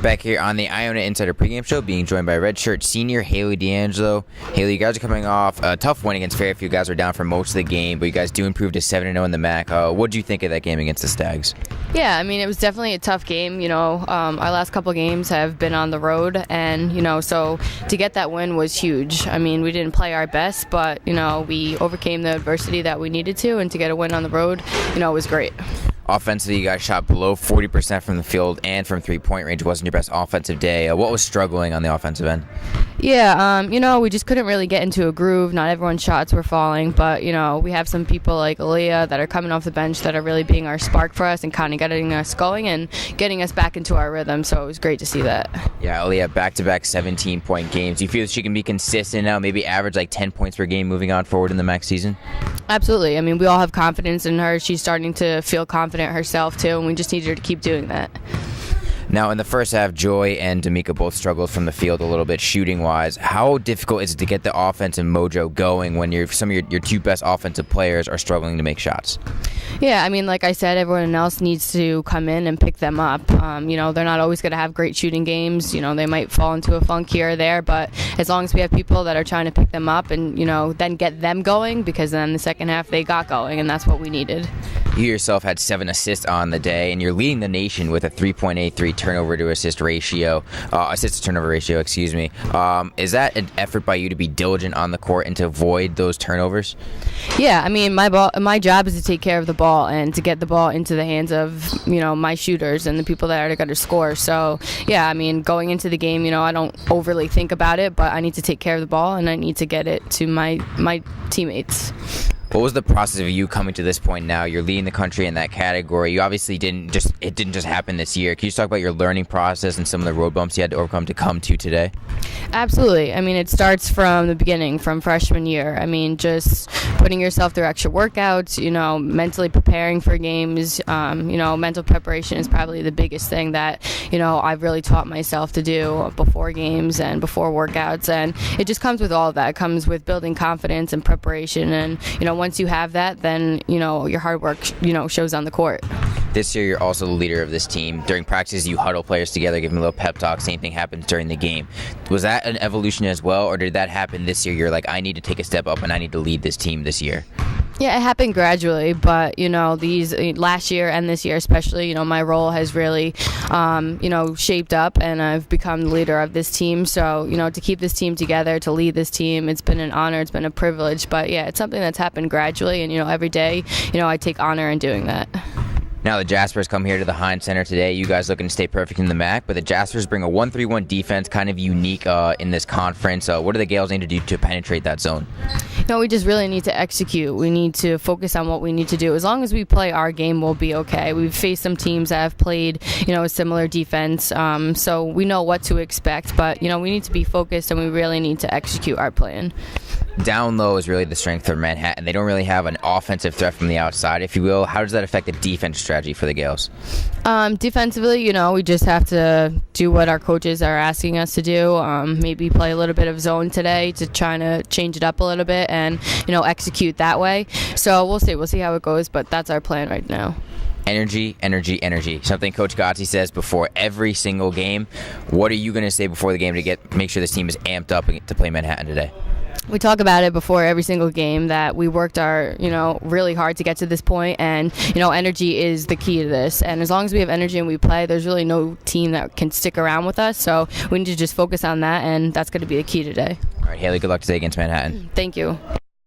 Back here on the Iona Insider pregame show, being joined by redshirt senior Haley D'Angelo. Haley, you guys are coming off a tough win against Fairfield. You guys were down for most of the game, but you guys do improve to 7-0 in the MAC. What did you think of that game against the Stags? Yeah, I mean, it was definitely a tough game. Our last couple of games have been on the road, and, so to get that win was huge. I mean, we didn't play our best, but, we overcame the adversity that we needed to, and to get a win on the road, it was great. Offensively, you guys shot below 40% from the field and from three-point range. Wasn't your best offensive day. What was struggling on the offensive end? Yeah, we just couldn't really get into a groove. Not everyone's shots were falling, but, we have some people like Aaliyah that are coming off the bench that are really being our spark for us and kind of getting us going and getting us back into our rhythm, so it was great to see that. Yeah, Aaliyah, back-to-back 17-point games. Do you feel she can be consistent now, maybe average like 10 points per game moving on forward in the MAC season? Absolutely. I mean, we all have confidence in her. She's starting to feel confident herself, too, and we just need her to keep doing that. Now, in the first half, Joy and D'Amica both struggled from the field a little bit shooting-wise. How difficult is it to get the offensive mojo going when some of your two best offensive players are struggling to make shots? Yeah, I mean, like I said, everyone else needs to come in and pick them up. They're not always going to have great shooting games. They might fall into a funk here or there, but as long as we have people that are trying to pick them up and, then get them going, because then the second half they got going, and that's what we needed. You yourself had 7 assists on the day, and you're leading the nation with a 3.83 turnover to assist to turnover ratio, excuse me. Is that an effort by you to be diligent on the court and to avoid those turnovers? Yeah, I mean, my job is to take care of the ball and to get the ball into the hands of, my shooters and the people that are going to score. So, yeah, I mean, going into the game, I don't overly think about it, but I need to take care of the ball and I need to get it to my teammates. What was the process of you coming to this point now? You're leading the country in that category. You obviously didn't just happen this year. Can you just talk about your learning process and some of the road bumps you had to overcome to come to today? Absolutely. I mean, it starts from the beginning, from freshman year. I mean, just putting yourself through extra workouts, mentally preparing for games. Mental preparation is probably the biggest thing that, I've really taught myself to do before games and before workouts. And it just comes with all of that. It comes with building confidence and preparation. And, once you have that, then, your hard work, shows on the court. This year, you're also the leader of this team. During practice, you huddle players together, give them a little pep talk. Same thing happens during the game. Was that an evolution as well, or did that happen this year? You're like, I need to take a step up and I need to lead this team this year. Yeah, it happened gradually, but, these last year and this year especially, my role has really, shaped up, and I've become the leader of this team. So, to keep this team together, to lead this team, it's been an honor, it's been a privilege. But, yeah, it's something that's happened gradually, and, every day, I take honor in doing that. Now the Jaspers come here to the Heinz Center today. You guys looking to stay perfect in the MAC, but the Jaspers bring a 1-3-1 defense, kind of unique in this conference. What do the Gales need to do to penetrate that zone? We just really need to execute. We need to focus on what we need to do. As long as we play our game, we'll be okay. We've faced some teams that have played, a similar defense, so we know what to expect. But, we need to be focused, and we really need to execute our plan. Down low is really the strength of Manhattan. They don't really have an offensive threat from the outside, if you will. How does that affect the defense strategy for the Gales? Defensively, we just have to do what our coaches are asking us to do. Maybe play a little bit of zone today to try to change it up a little bit and, execute that way. So we'll see. We'll see how it goes, but that's our plan right now. Energy, energy, energy. Something Coach Gotzi says before every single game. What are you going to say before the game to make sure this team is amped up to play Manhattan today? We talk about it before every single game that we worked really hard to get to this point, and, energy is the key to this. And as long as we have energy and we play, there's really no team that can stick around with us. So we need to just focus on that, and that's going to be the key today. All right, Haley, good luck today against Manhattan. Thank you.